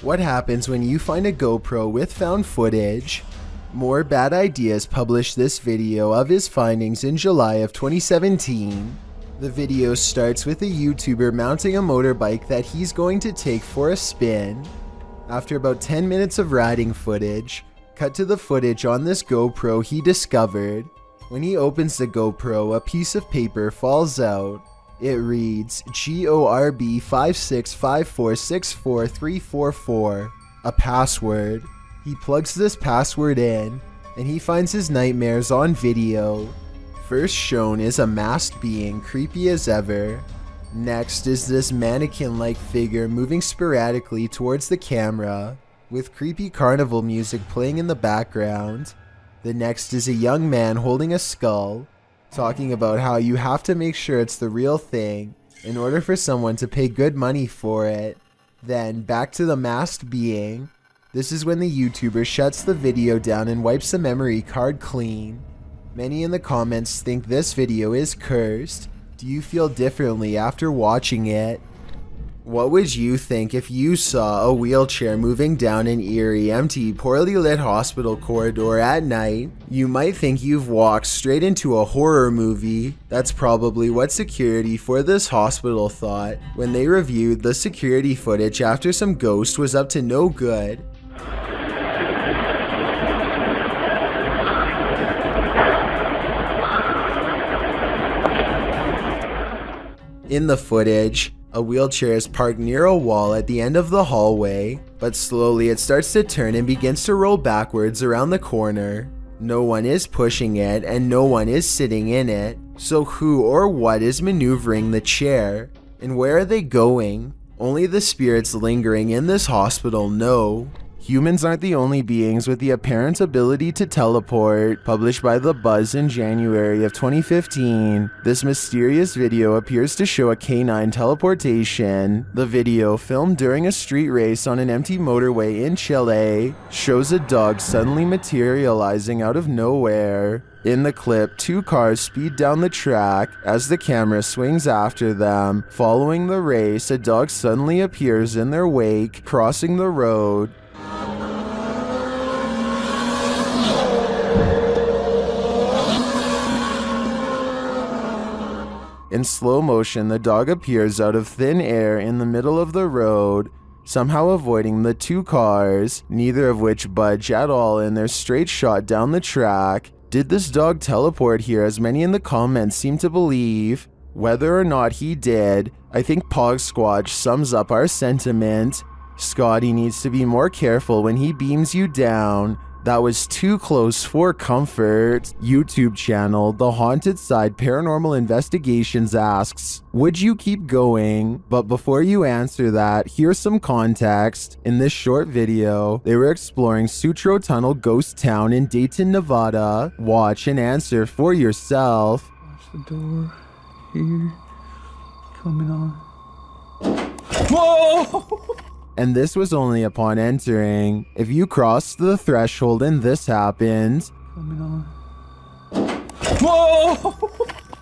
What happens when you find a GoPro with found footage? More Bad Ideas published this video of his findings in July of 2017. The video starts with a YouTuber mounting a motorbike that he's going to take for a spin. After about 10 minutes of riding footage, cut to the footage on this GoPro he discovered. When he opens the GoPro, a piece of paper falls out. It reads GORB 565464344, a password. He plugs this password in, and he finds his nightmares on video. First shown is a masked being, creepy as ever. Next is this mannequin-like figure moving sporadically towards the camera, with creepy carnival music playing in the background. The next is a young man holding a skull, talking about how you have to make sure it's the real thing in order for someone to pay good money for it. Then back to the masked being. This is when the YouTuber shuts the video down and wipes the memory card clean. Many in the comments think this video is cursed. Do you feel differently after watching it? What would you think if you saw a wheelchair moving down an eerie, empty, poorly lit hospital corridor at night? You might think you've walked straight into a horror movie. That's probably what security for this hospital thought when they reviewed the security footage after some ghost was up to no good. In the footage, a wheelchair is parked near a wall at the end of the hallway, but slowly it starts to turn and begins to roll backwards around the corner. No one is pushing it and no one is sitting in it, so who or what is maneuvering the chair? And where are they going? Only the spirits lingering in this hospital know. Humans aren't the only beings with the apparent ability to teleport. Published by The Buzz in January of 2015, this mysterious video appears to show a canine teleportation. The video, filmed during a street race on an empty motorway in Chile, shows a dog suddenly materializing out of nowhere. In the clip, two cars speed down the track. As the camera swings after them, following the race, a dog suddenly appears in their wake, crossing the road. In slow motion, the dog appears out of thin air in the middle of the road, somehow avoiding the two cars, neither of which budge at all in their straight shot down the track. Did this dog teleport here, as many in the comments seem to believe? Whether or not he did, I think Pogsquatch sums up our sentiment. Scotty needs to be more careful when he beams you down. That was too close for comfort. YouTube channel The Haunted Side Paranormal Investigations asks, would you keep going? But before you answer that, here's some context. In this short video, they were exploring Sutro Tunnel Ghost Town in Dayton, Nevada. Watch and answer for yourself. Watch the door here coming on. Whoa! And this was only upon entering. If you crossed the threshold and this happened, coming on. Whoa!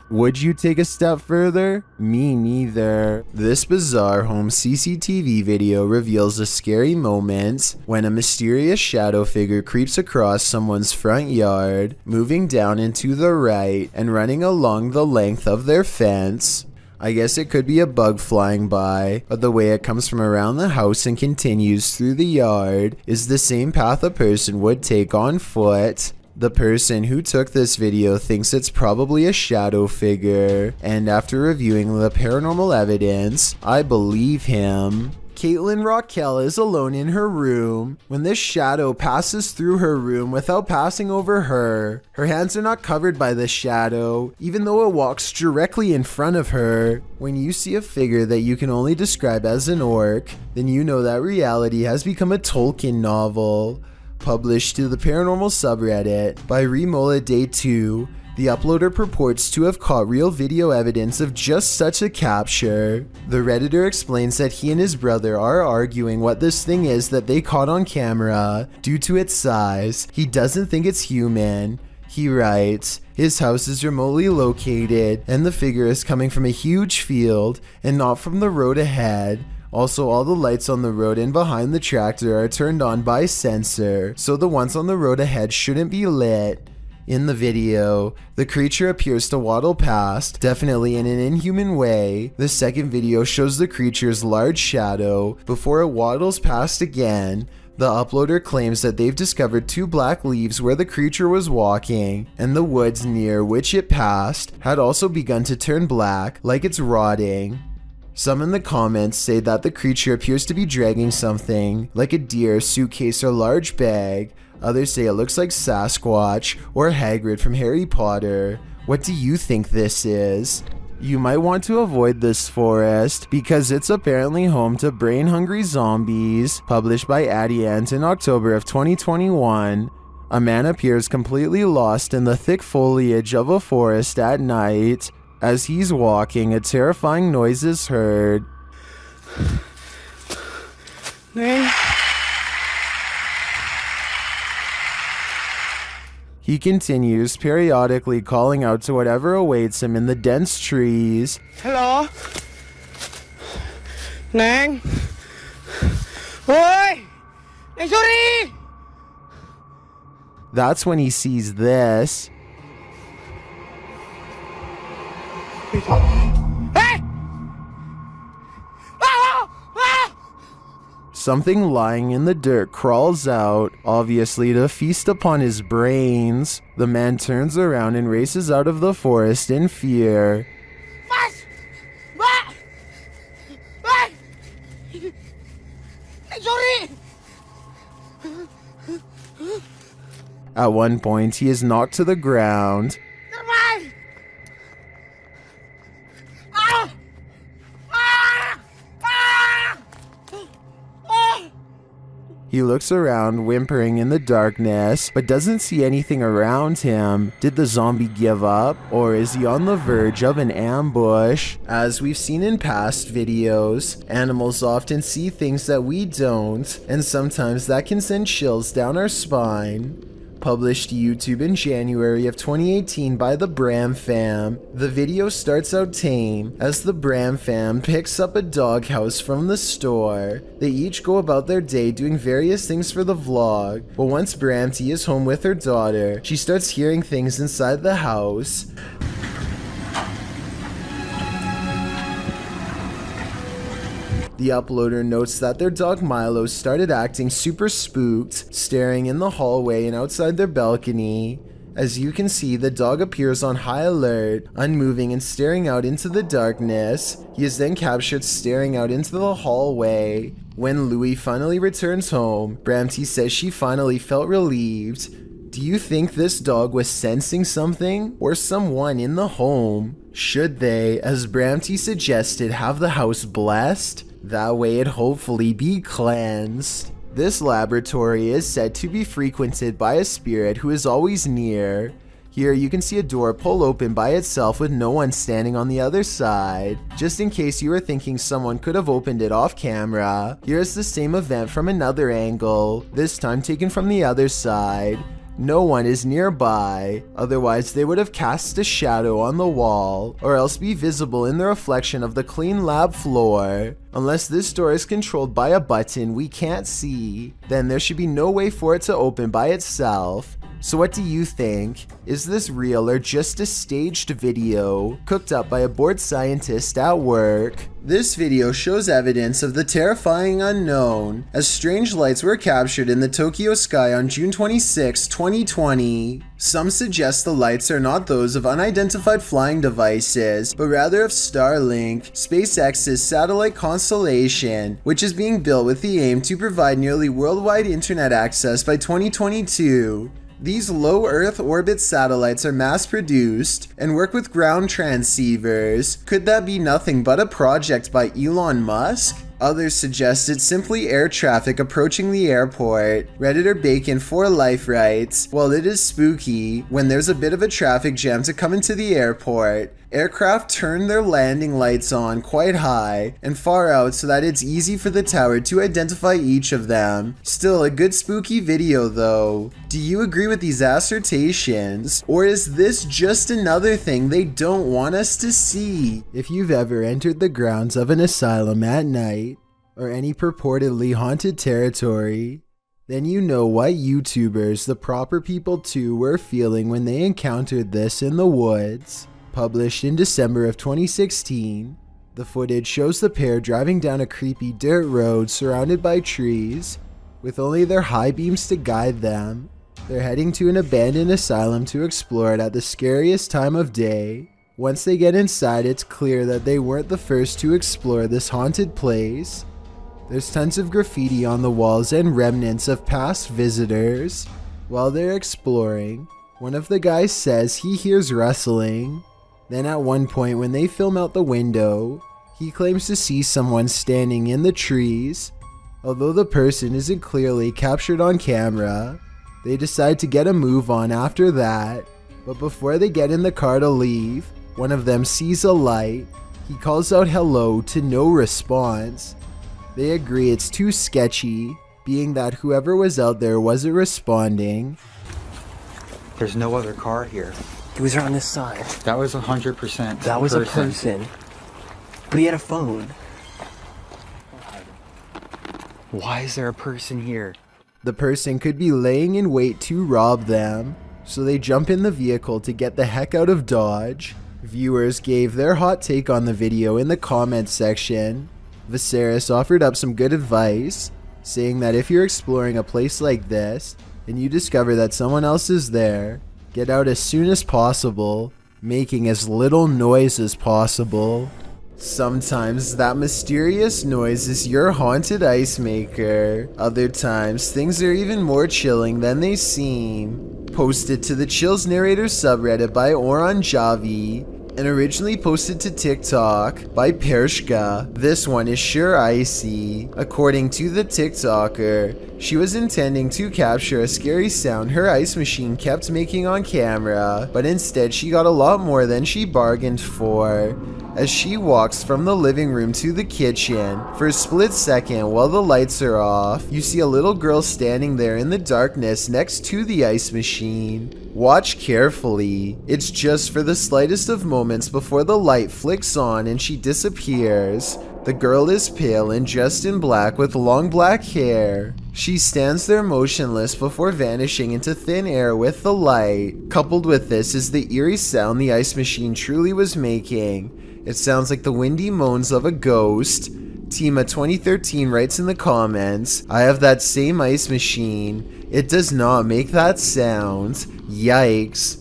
Would you take a step further? Me neither. This bizarre home CCTV video reveals a scary moment when a mysterious shadow figure creeps across someone's front yard, moving down into the right and running along the length of their fence. I guess it could be a bug flying by, but the way it comes from around the house and continues through the yard is the same path a person would take on foot. The person who took this video thinks it's probably a shadow figure, and after reviewing the paranormal evidence, I believe him. Caitlin Raquel is alone in her room when this shadow passes through her room without passing over her. Her hands are not covered by the shadow, even though it walks directly in front of her. When you see a figure that you can only describe as an orc, then you know that reality has become a Tolkien novel. Published to the paranormal subreddit by Remola Day 2, the uploader purports to have caught real video evidence of just such a capture. The Redditor explains that he and his brother are arguing what this thing is that they caught on camera. Due to its size, he doesn't think it's human. He writes, his house is remotely located and the figure is coming from a huge field and not from the road ahead. Also, all the lights on the road and behind the tractor are turned on by sensor, so the ones on the road ahead shouldn't be lit. In the video, the creature appears to waddle past, definitely in an inhuman way. The second video shows the creature's large shadow before it waddles past again. The uploader claims that they've discovered 2 black leaves where the creature was walking, and the woods near which it passed had also begun to turn black, like it's rotting. Some in the comments say that the creature appears to be dragging something, like a deer, suitcase, or large bag. Others say it looks like Sasquatch or Hagrid from Harry Potter. What do you think this is? You might want to avoid this forest because it's apparently home to brain-hungry zombies, published by Adient in October of 2021. A man appears completely lost in the thick foliage of a forest at night. As he's walking, a terrifying noise is heard. He continues, periodically calling out to whatever awaits him in the dense trees. Hello? Nang? Oi! Nang, sorry! That's when he sees this. Hey! Something lying in the dirt crawls out, obviously to feast upon his brains. The man turns around and races out of the forest in fear. Sorry! At one point, he is knocked to the ground. He looks around, whimpering in the darkness, but doesn't see anything around him. Did the zombie give up, or is he on the verge of an ambush? As we've seen in past videos, animals often see things that we don't, and sometimes that can send chills down our spine. Published to YouTube in January of 2018 by the Bram fam. The video starts out tame as the Bram fam picks up a doghouse from the store. They each go about their day doing various things for the vlog, but once Bramty is home with her daughter, she starts hearing things inside the house. The uploader notes that their dog Milo started acting super spooked, staring in the hallway and outside their balcony. As you can see, the dog appears on high alert, unmoving and staring out into the darkness. He is then captured staring out into the hallway. When Louie finally returns home, Bramty says she finally felt relieved. Do you think this dog was sensing something or someone in the home? Should they, as Bramty suggested, have the house blessed? That way it'd hopefully be cleansed. This laboratory is said to be frequented by a spirit who is always near. Here you can see a door pull open by itself with no one standing on the other side. Just in case you were thinking someone could have opened it off camera, here's the same event from another angle, this time taken from the other side. No one is nearby, otherwise they would have cast a shadow on the wall, or else be visible in the reflection of the clean lab floor. Unless this door is controlled by a button we can't see, then there should be no way for it to open by itself. So what do you think? Is this real or just a staged video cooked up by a bored scientist at work? This video shows evidence of the terrifying unknown, as strange lights were captured in the Tokyo sky on June 26, 2020. Some suggest the lights are not those of unidentified flying devices, but rather of Starlink, SpaceX's satellite constellation, which is being built with the aim to provide nearly worldwide internet access by 2022. These low Earth orbit satellites are mass-produced and work with ground transceivers. Could that be nothing but a project by Elon Musk? Others suggest it's simply air traffic approaching the airport. Redditor Bacon for Life writes, "Well, it is spooky when there's a bit of a traffic jam to come into the airport. Aircraft turn their landing lights on quite high and far out so that it's easy for the tower to identify each of them. Still a good spooky video though. Do you agree with these assertions? Or is this just another thing they don't want us to see?" If you've ever entered the grounds of an asylum at night, or any purportedly haunted territory, then you know what YouTubers, the proper people too, were feeling when they encountered this in the woods. Published in December of 2016, the footage shows the pair driving down a creepy dirt road surrounded by trees, with only their high beams to guide them. They're heading to an abandoned asylum to explore it at the scariest time of day. Once they get inside, it's clear that they weren't the first to explore this haunted place. There's tons of graffiti on the walls and remnants of past visitors. While they're exploring, one of the guys says he hears rustling. Then at one point when they film out the window, he claims to see someone standing in the trees. Although the person isn't clearly captured on camera, they decide to get a move on after that. But before they get in the car to leave, one of them sees a light. He calls out hello to no response. They agree it's too sketchy, being that whoever was out there wasn't responding. There's no other car here. He was on this side. That was 100%. That was a person. But he had a phone. Why is there a person here? The person could be laying in wait to rob them, so they jump in the vehicle to get the heck out of Dodge. Viewers gave their hot take on the video in the comments section. Viserys offered up some good advice, saying that if you're exploring a place like this and you discover that someone else is there, get out as soon as possible, making as little noise as possible. Sometimes that mysterious noise is your haunted ice maker. Other times things are even more chilling than they seem. Posted to the Chills Narrator subreddit by Oranjavi, and originally posted to TikTok by Pershka. This one is sure icy. According to the TikToker, she was intending to capture a scary sound her ice machine kept making on camera, but instead she got a lot more than she bargained for. As she walks from the living room to the kitchen, for a split second while the lights are off, you see a little girl standing there in the darkness next to the ice machine. Watch carefully. It's just for the slightest of moments before the light flicks on and she disappears. The girl is pale and dressed in black with long black hair. She stands there motionless before vanishing into thin air with the light. Coupled with this is the eerie sound the ice machine truly was making. It sounds like the windy moans of a ghost. Tima2013 writes in the comments, I have that same ice machine. It does not make that sound. Yikes.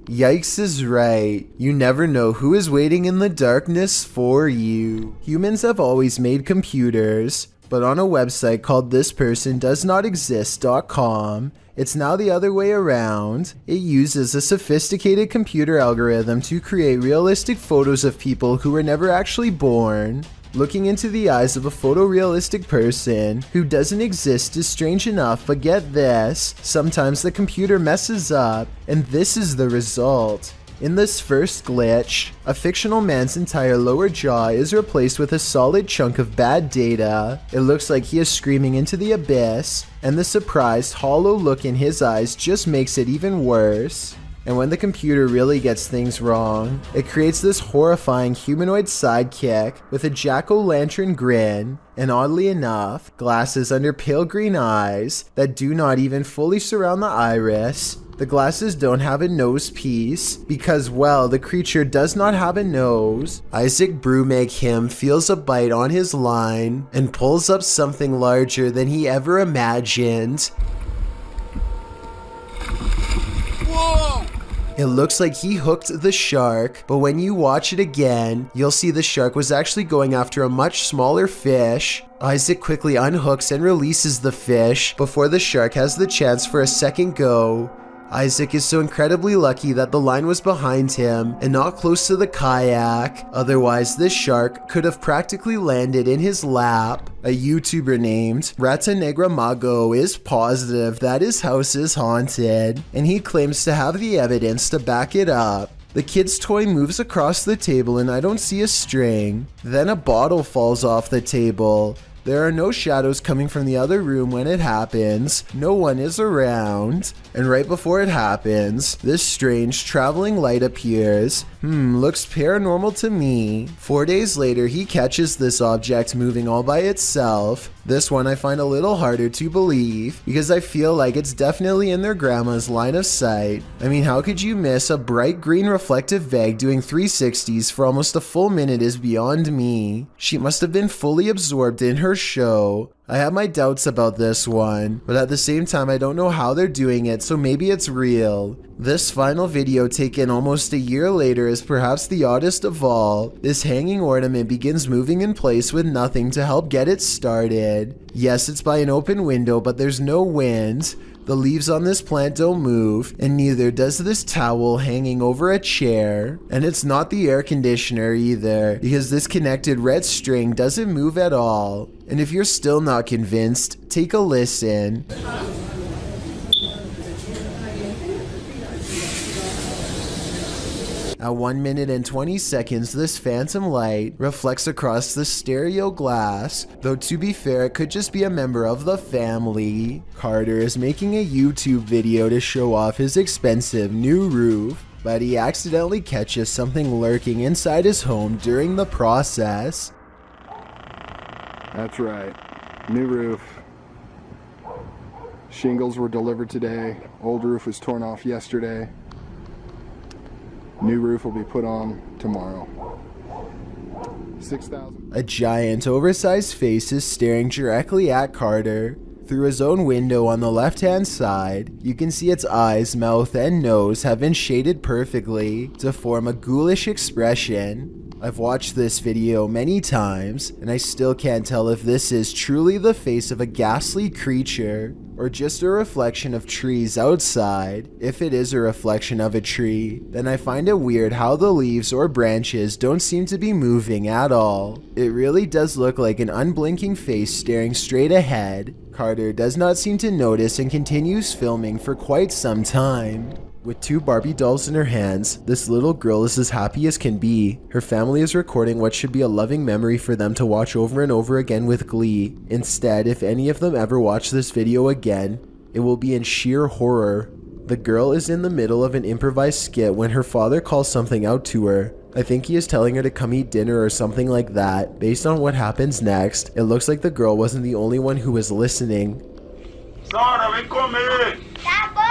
Yikes is right. You never know who is waiting in the darkness for you. Humans have always made computers, but on a website called thispersondoesnotexist.com, it's now the other way around. It uses a sophisticated computer algorithm to create realistic photos of people who were never actually born. Looking into the eyes of a photorealistic person who doesn't exist is strange enough, but get this, sometimes the computer messes up, and this is the result. In this first glitch, a fictional man's entire lower jaw is replaced with a solid chunk of bad data. It looks like he is screaming into the abyss, and the surprised, hollow look in his eyes just makes it even worse. And when the computer really gets things wrong, it creates this horrifying humanoid sidekick with a jack-o'-lantern grin, and oddly enough, glasses under pale green eyes that do not even fully surround the iris. The glasses don't have a nose piece because, well, the creature does not have a nose. Isaac Brew feels a bite on his line and pulls up something larger than he ever imagined. Whoa! It looks like he hooked the shark, but when you watch it again, you'll see the shark was actually going after a much smaller fish. Isaac quickly unhooks and releases the fish before the shark has the chance for a second go. Isaac is so incredibly lucky that the line was behind him and not close to the kayak, otherwise this shark could have practically landed in his lap. A YouTuber named Rata Negra Mago is positive that his house is haunted, and he claims to have the evidence to back it up. The kid's toy moves across the table and I don't see a string. Then a bottle falls off the table. There are no shadows coming from the other room when it happens, no one is around, and right before it happens, this strange traveling light appears. Looks paranormal to me. 4 days later, he catches this object moving all by itself. This one I find a little harder to believe because I feel like it's definitely in their grandma's line of sight. I mean, how could you miss a bright green reflective bag doing 360s for almost a full minute is beyond me. She must have been fully absorbed in her show. I have my doubts about this one, but at the same time I don't know how they're doing it, so maybe it's real. This final video taken almost a year later is perhaps the oddest of all. This hanging ornament begins moving in place with nothing to help get it started. Yes, it's by an open window, but there's no wind. The leaves on this plant don't move, and neither does this towel hanging over a chair. And it's not the air conditioner either, because this connected red string doesn't move at all. And if you're still not convinced, take a listen. At 1 minute and 20 seconds, this phantom light reflects across the stereo glass, though to be fair, it could just be a member of the family. Carter is making a YouTube video to show off his expensive new roof, but he accidentally catches something lurking inside his home during the process. That's right. New roof. Shingles were delivered today. Old roof was torn off yesterday. New roof will be put on tomorrow. 6,000. A giant, oversized face is staring directly at Carter. Through his own window on the left-hand side, you can see its eyes, mouth, and nose have been shaded perfectly to form a ghoulish expression. I've watched this video many times, and I still can't tell if this is truly the face of a ghastly creature, or just a reflection of trees outside. If it is a reflection of a tree, then I find it weird how the leaves or branches don't seem to be moving at all. It really does look like an unblinking face staring straight ahead. Carter does not seem to notice and continues filming for quite some time. With 2 Barbie dolls in her hands, this little girl is as happy as can be. Her family is recording what should be a loving memory for them to watch over and over again with glee. Instead, if any of them ever watch this video again, it will be in sheer horror. The girl is in the middle of an improvised skit when her father calls something out to her. I think he is telling her to come eat dinner or something like that. Based on what happens next, it looks like the girl wasn't the only one who was listening. Sora, vem comer! Tá bom!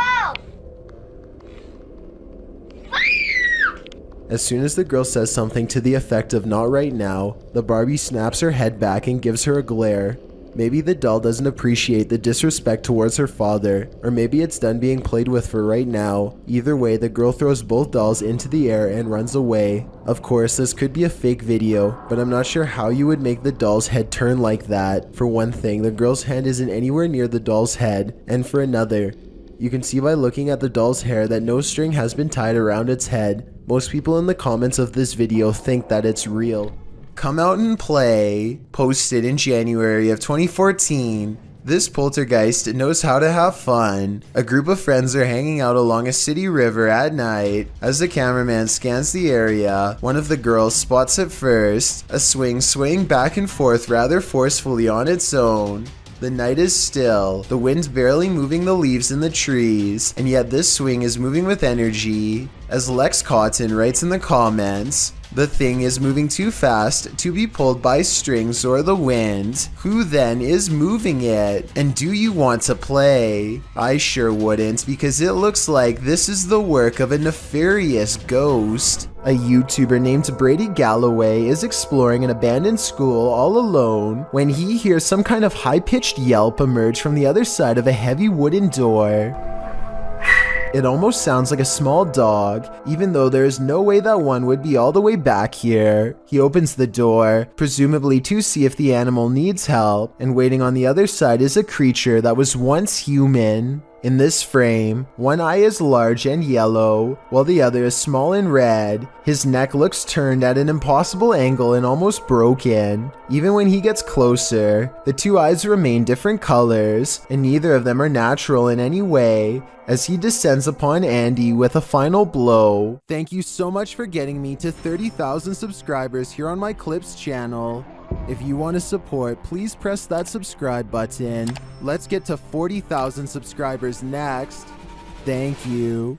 As soon as the girl says something to the effect of "not right now," the Barbie snaps her head back and gives her a glare. Maybe the doll doesn't appreciate the disrespect towards her father, or maybe it's done being played with for right now. Either way, the girl throws both dolls into the air and runs away. Of course, this could be a fake video, but I'm not sure how you would make the doll's head turn like that. For one thing, the girl's hand isn't anywhere near the doll's head, and for another, you can see by looking at the doll's hair that no string has been tied around its head. Most people in the comments of this video think that it's real. Come Out and Play, posted in January of 2014. This poltergeist knows how to have fun. A group of friends are hanging out along a city river at night. As the cameraman scans the area, one of the girls spots it first, a swing swaying back and forth rather forcefully on its own. The night is still, the wind's barely moving the leaves in the trees, and yet this swing is moving with energy. As Lex Cotton writes in the comments, the thing is moving too fast to be pulled by strings or the wind. Who then is moving it? And do you want to play? I sure wouldn't, because it looks like this is the work of a nefarious ghost. A YouTuber named Brady Galloway is exploring an abandoned school all alone when he hears some kind of high-pitched yelp emerge from the other side of a heavy wooden door. It almost sounds like a small dog, even though there is no way that one would be all the way back here. He opens the door, presumably to see if the animal needs help, and waiting on the other side is a creature that was once human. In this frame, one eye is large and yellow, while the other is small and red. His neck looks turned at an impossible angle and almost broken. Even when he gets closer, the 2 eyes remain different colors, and neither of them are natural in any way, as he descends upon Andy with a final blow. Thank you so much for getting me to 30,000 subscribers here on my Clips channel. If you want to support, please press that subscribe button. Let's get to 40,000 subscribers next. Thank you.